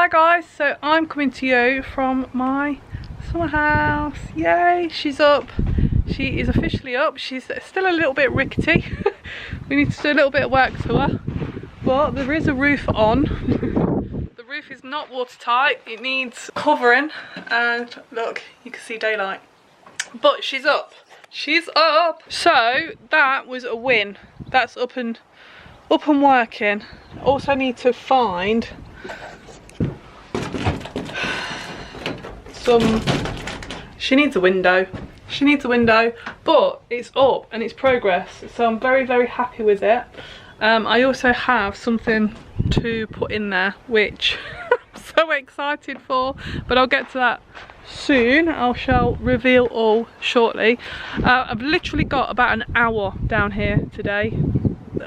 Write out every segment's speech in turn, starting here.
Hi guys, so I'm coming to you from my summer house. Yay, she's up. She is officially up. She's still a little bit rickety. We need to do a little bit of work to her, but there is a roof on. The roof is not watertight, it needs covering, and look, you can see daylight. But she's up. She's up. So that was a win. That's up and working. Also need to find she needs a window. She needs a window, but it's up and it's progress, so I'm very, very happy with it. I also have something to put in there, which I'm so excited for, but I'll get to that soon. I shall reveal all shortly. I've literally got about an hour down here today,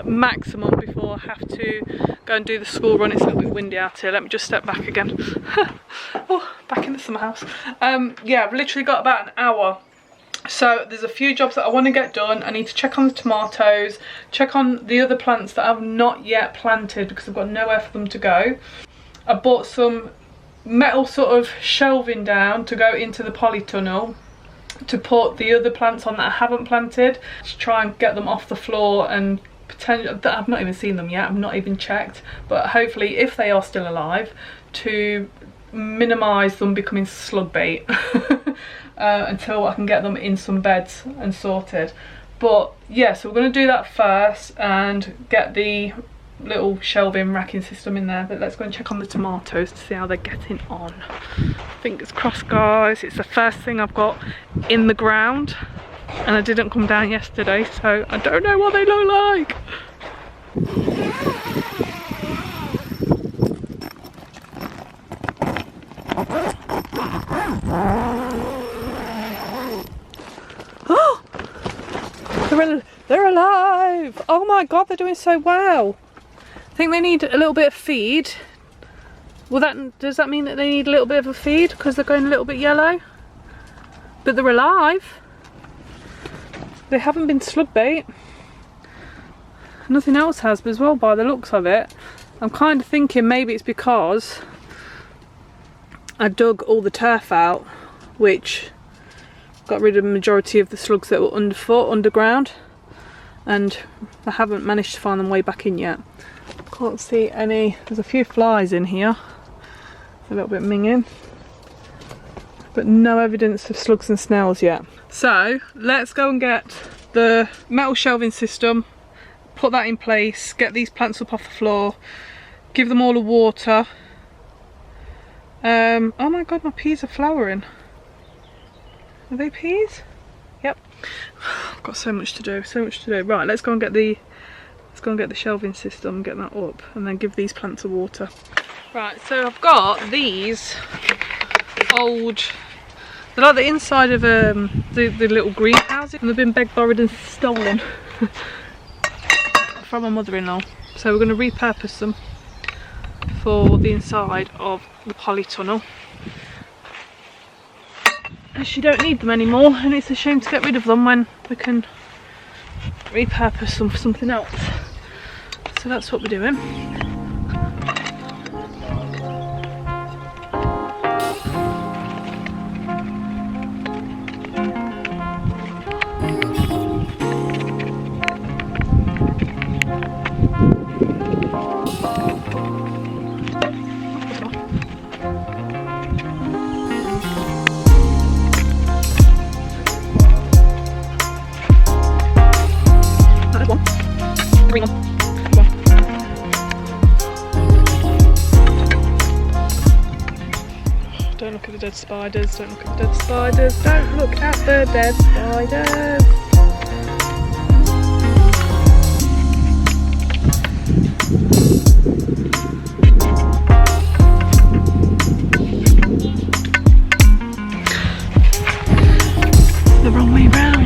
maximum, before I have to go and do the school run. It's a little bit windy out here. Let me just step back again. Oh, back in the summer house. Yeah, I've literally got about an hour. So there's a few jobs that I want to get done. I need to check on the tomatoes, check on the other plants that I've not yet planted because I've got nowhere for them to go. I bought some metal sort of shelving down to go into the polytunnel to put the other plants on that I haven't planted, to try and get them off the floor, and potentially, I've not even seen them yet, I've not even checked, but hopefully if they are still alive, to minimise them becoming slug bait until I can get them in some beds and sorted. But yeah, so we're going to do that first and get the little shelving racking system in there. But let's go and check on the tomatoes to see how they're getting on. Fingers crossed guys, it's the first thing I've got in the ground, and I didn't come down yesterday, so I don't know what they look like. Oh, they're alive. Oh my god, they're doing so well. I think they need a little bit of feed. Well, does that mean that they need a little bit of a feed because they're going a little bit yellow? But they're alive. They haven't been slug bait. Nothing else has as well by the looks of it. I'm kind of thinking maybe it's because I dug all the turf out, which got rid of the majority of the slugs that were underground, and I haven't managed to find them way back in yet. Can't see any. There's a few flies in here, a little bit minging, but no evidence of slugs and snails yet. So let's go and get the metal shelving system, put that in place, get these plants up off the floor, give them all a water. Oh my god, my peas are flowering. Are they peas? Yep. I've got so much to do, so much to do. Right, let's go and get the shelving system, get that up, and then give these plants a water. Right, so I've got these old, they're like the inside of the little greenhouses, and they've been begged, borrowed and stolen from my mother-in-law. So we're going to repurpose them for the inside of the polytunnel. As you don't need them anymore, and it's a shame to get rid of them when we can repurpose them for something else. So that's what we're doing. Bring them. Don't look at the dead spiders, don't look at the dead spiders, don't look at the dead spiders. The wrong way round.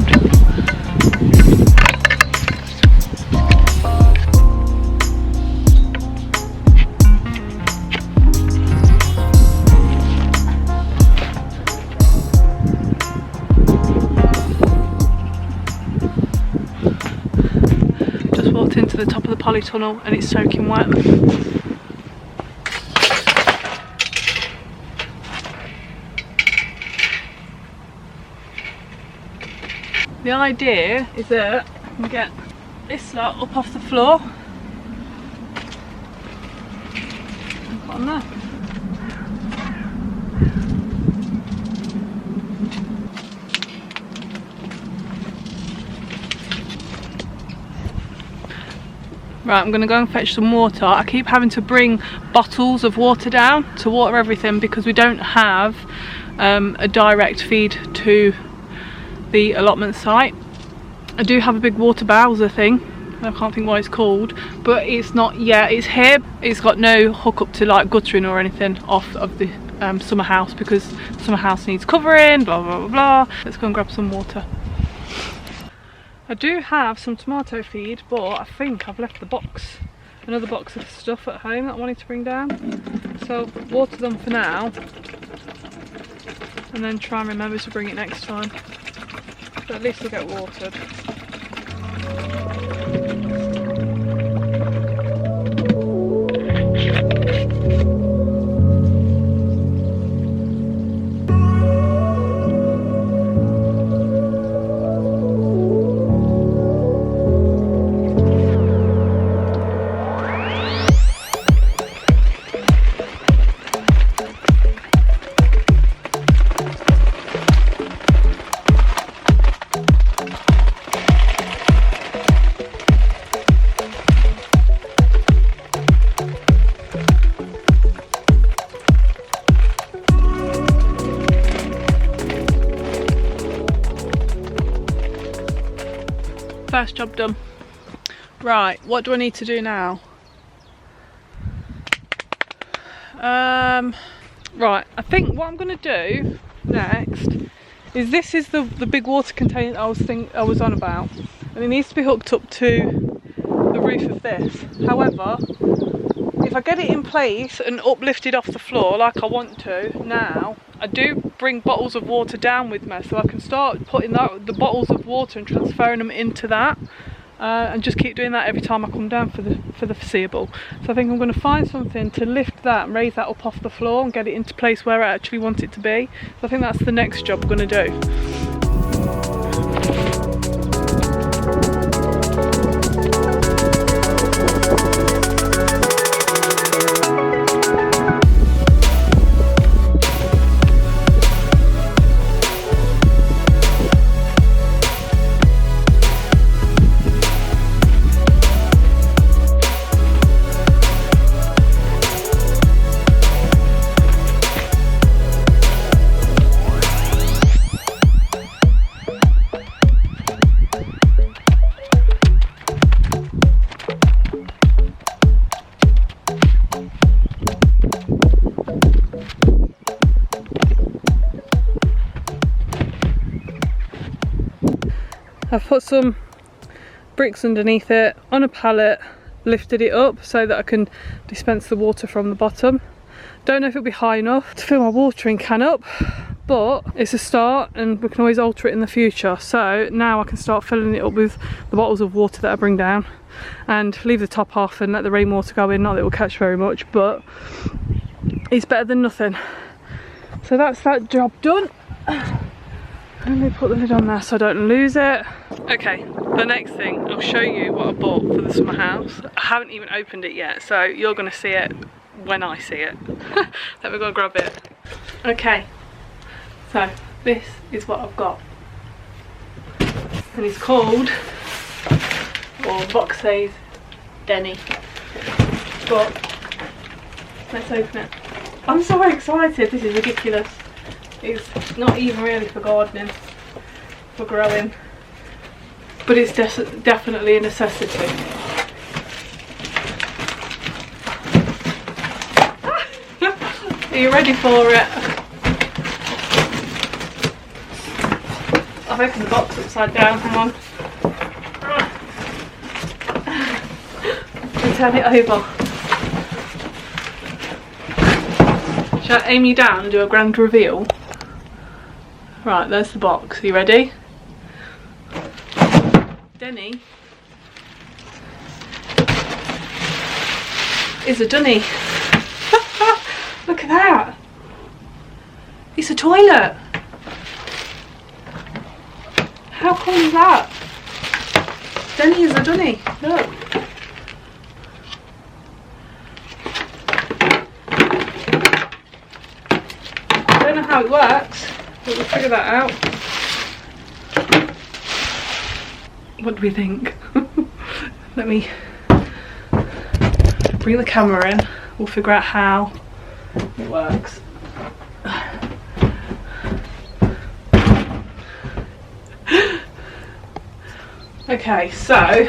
Into the top of the polytunnel and it's soaking wet. the idea is that we get this lot up off the floor and put on there. Right, I'm going to go and fetch some water. I keep having to bring bottles of water down to water everything because we don't have a direct feed to the allotment site. I do have a big water bowser thing, I can't think what it's called, but it's not yet. It's here. It's got no hook up to like guttering or anything off of the summer house because the summer house needs covering, blah blah blah blah. Let's go and grab some water. I do have some tomato feed, but I think I've left the box, another box of stuff at home that I wanted to bring down. So water them for now, and then try and remember to bring it next time. But at least we'll get watered. First job done. Right, what do I need to do now? Right, I think what I'm going to do next is this is the big water container I was on about, and it needs to be hooked up to the roof of this. However, if I get it in place and uplifted off the floor like I want to now, I do bring bottles of water down with me, so I can start putting the bottles of water and transferring them into that, and just keep doing that every time I come down for the foreseeable. So I think I'm going to find something to lift that and raise that up off the floor and get it into place where I actually want it to be. So I think that's the next job we're going to do. I've put some bricks underneath it on a pallet, lifted it up so that I can dispense the water from the bottom. Don't know if it'll be high enough to fill my watering can up, but it's a start and we can always alter it in the future. So now I can start filling it up with the bottles of water that I bring down and leave the top off and let the rainwater go in. Not that it will catch very much, but it's better than nothing. So that's that job done. Let me put the lid on there so I don't lose it. Okay, the next thing, I'll show you what I bought for the summer house. I haven't even opened it yet, so you're going to see it when I see it. Let me go grab it. Okay, so this is what I've got. And it's called, or the box says, Denny. But, let's open it. I'm so excited, this is ridiculous. It's not even really for gardening, for growing, but it's definitely a necessity. Are you ready for it? I've opened the box upside down, hang on. And turn it over. Shall I aim you down and do a grand reveal? Right, there's the box. Are you ready? Denny is a dunny. Look at that. It's a toilet. How cool is that? Denny is a dunny. Look. I don't know how it works, but we'll figure that out. What do we think? Let me bring the camera in. We'll figure out how it works. Okay, so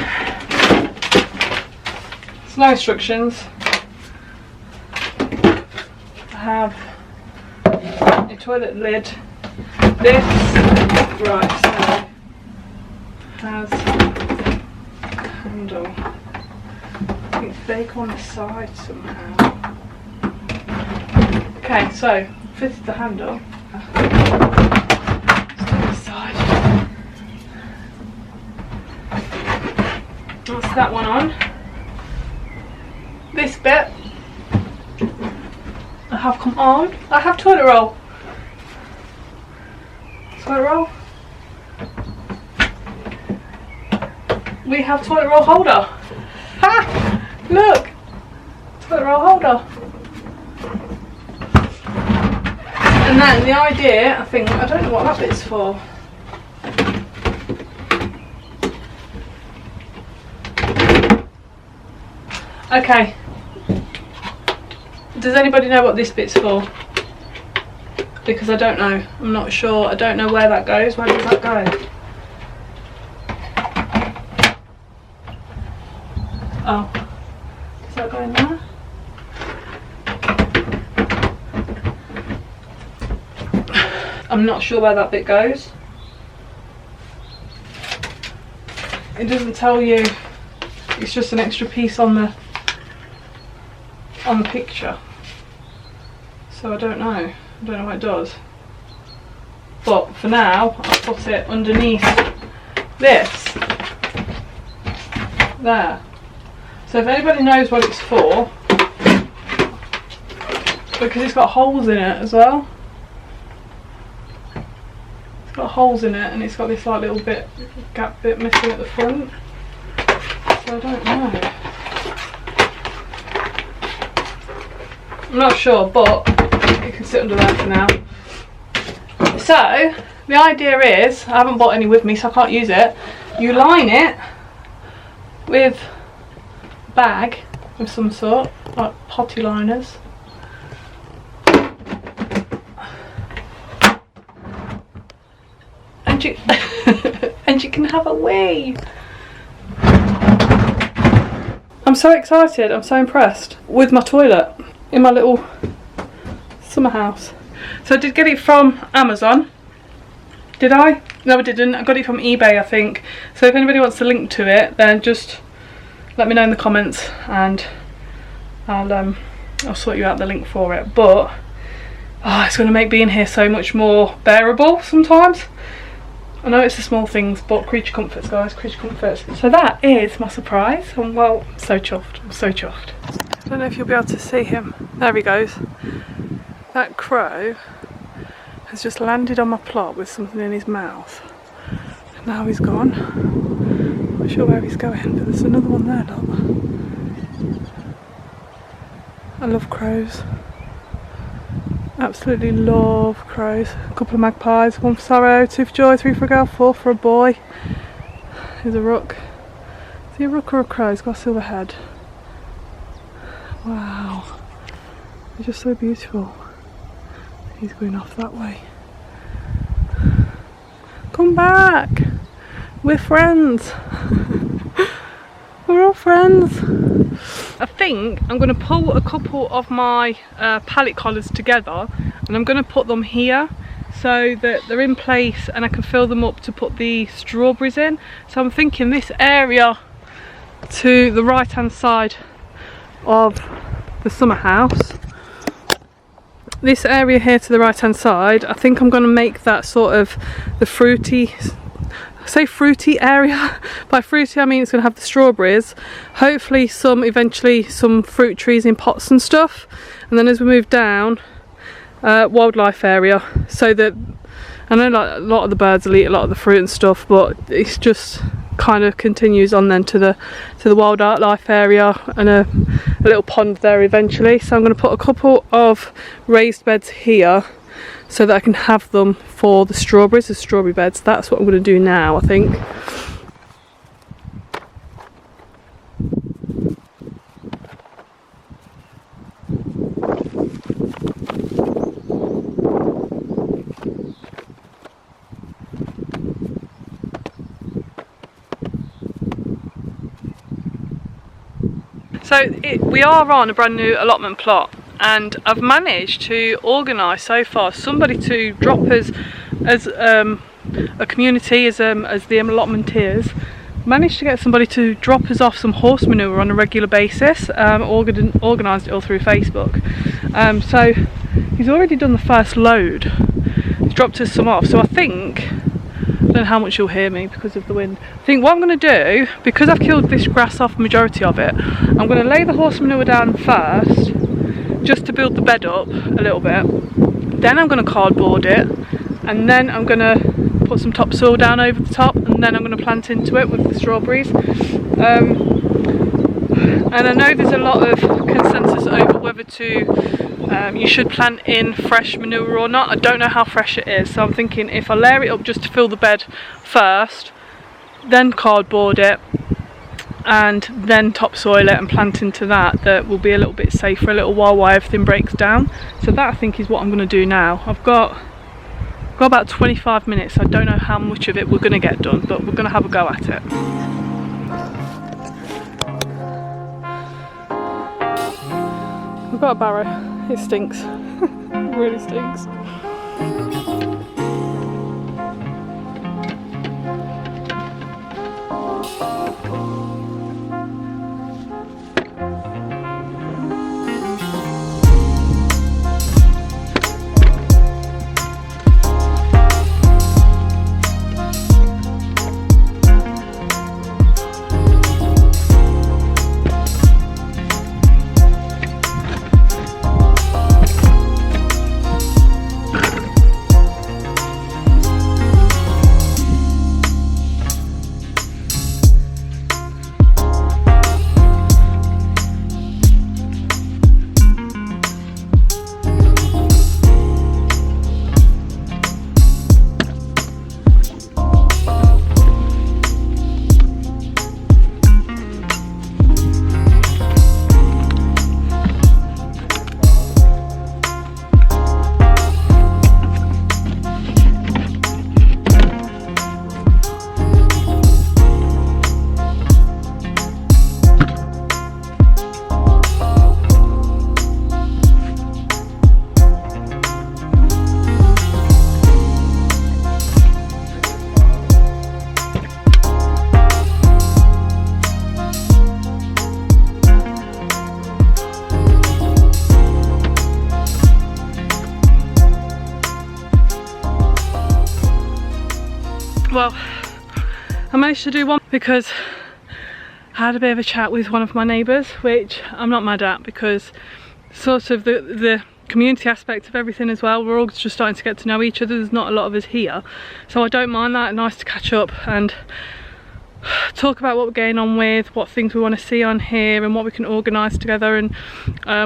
there's no instructions. I have a toilet lid. This, right, so has a handle. I think it's big on the side somehow. Okay, so fitted the handle. That's that one on. This bit I have come on. I have toilet roll. Toilet roll. We have toilet roll holder. Ha! Look! Toilet roll holder. And then the idea, I think, I don't know what that bit's for. Okay. Does anybody know what this bit's for? Because I don't know. I'm not sure. I don't know where that goes. Where does that go? Oh. Does that go in there? I'm not sure where that bit goes. It doesn't tell you. It's just an extra piece on the picture, so I don't know. I don't know what it does. But for now, I'll put it underneath this there. So if anybody knows what it's for, because it's got holes in it as well. It's got holes in it, and it's got this like little bit gap bit missing at the front. So I don't know. I'm not sure, but it can sit under there for now. So the idea is, I haven't bought any with me, so I can't use it. You line it with a bag of some sort, like potty liners. And you and you can have a wee. I'm so excited, I'm so impressed with my toilet in my little summer house. So I did get it from Amazon. Did I? No, I didn't. I got it from eBay, I think. So if anybody wants to link to it, then just let me know in the comments and I'll sort you out the link for it. But it's going to make being here so much more bearable sometimes. I know it's the small things, but creature comforts, guys, creature comforts. So that is my surprise. I'm, well, so chuffed. I'm so chuffed. I don't know if you'll be able to see him. There he goes. That crow has just landed on my plot with something in his mouth. And now he's gone. I'm not sure where he's going, but there's another one there, look. I love crows. Absolutely love crows. A couple of magpies, one for sorrow, two for joy, three for a girl, four for a boy. Here's a rook. Is he a rook or a crow? He's got a silver head. Wow. They're just so beautiful. He's going off that way. Come back! We're friends! We're all friends! I think I'm going to pull a couple of my pallet collars together and I'm going to put them here so that they're in place and I can fill them up to put the strawberries in. So I'm thinking this area to the right hand side of the summer house, this area here to the right hand side, I think I'm going to make that sort of the fruity, I say fruity area. By fruity I mean it's going to have the strawberries, hopefully eventually some fruit trees in pots and stuff, and then as we move down, wildlife area, so that I know like a lot of the birds will eat a lot of the fruit and stuff, but it's just kind of continues on then to the wildlife area and a little pond there eventually. So I'm going to put a couple of raised beds here so that I can have them for the strawberries, the strawberry beds. That's what I'm going to do now, I think. So we are on a brand new allotment plot, and I've managed to organise so far somebody to drop us as a community, as the allotmenteers, managed to get somebody to drop us off some horse manure on a regular basis. Organised it all through Facebook. So he's already done the first load. He's dropped us some off. So I think, I don't know how much you'll hear me because of the wind. I think what I'm going to do, because I've killed this grass off, majority of it, I'm going to lay the horse manure down first, just to build the bed up a little bit. Then I'm going to cardboard it, and then I'm going to put some topsoil down over the top, and then I'm going to plant into it with the strawberries. And I know there's a lot of consensus over whether you should plant in fresh manure or not. I don't know how fresh it is, so I'm thinking if I layer it up just to fill the bed first, then cardboard it, and then topsoil it and plant into that will be a little bit safer a little while everything breaks down. So that I think is what I'm going to do now. I've got about 25 minutes. I don't know how much of it we're going to get done, but we're going to have a go at it. We've got a barrow. It stinks. It really stinks. Well, I managed to do one because I had a bit of a chat with one of my neighbours, which I'm not mad at, because sort of the community aspect of everything as well, we're all just starting to get to know each other. There's not a lot of us here, so I don't mind that. Nice to catch up and talk about what we're going on with, what things we want to see on here, and what we can organise together. And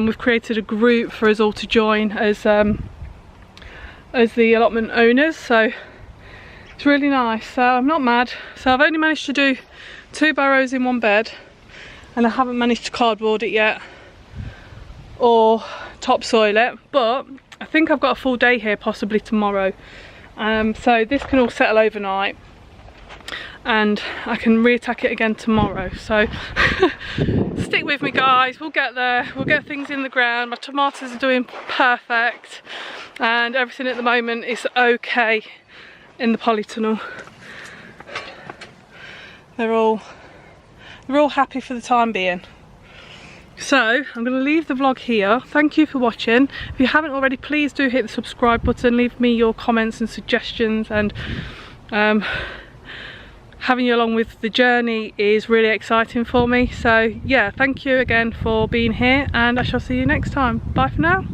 we've created a group for us all to join as the allotment owners, so it's really nice. So I'm not mad. So I've only managed to do 2 barrows in one bed, and I haven't managed to cardboard it yet or topsoil it, but I think I've got a full day here, possibly tomorrow. So this can all settle overnight and I can re-attack it again tomorrow. So stick with me, guys, we'll get there, we'll get things in the ground. My tomatoes are doing perfect and everything at the moment is okay in the polytunnel. They're all happy for the time being. So I'm going to leave the vlog here. Thank you for watching. If you haven't already, please do hit the subscribe button, leave me your comments and suggestions, and having you along with the journey is really exciting for me. So yeah, thank you again for being here, and I shall see you next time. Bye for now.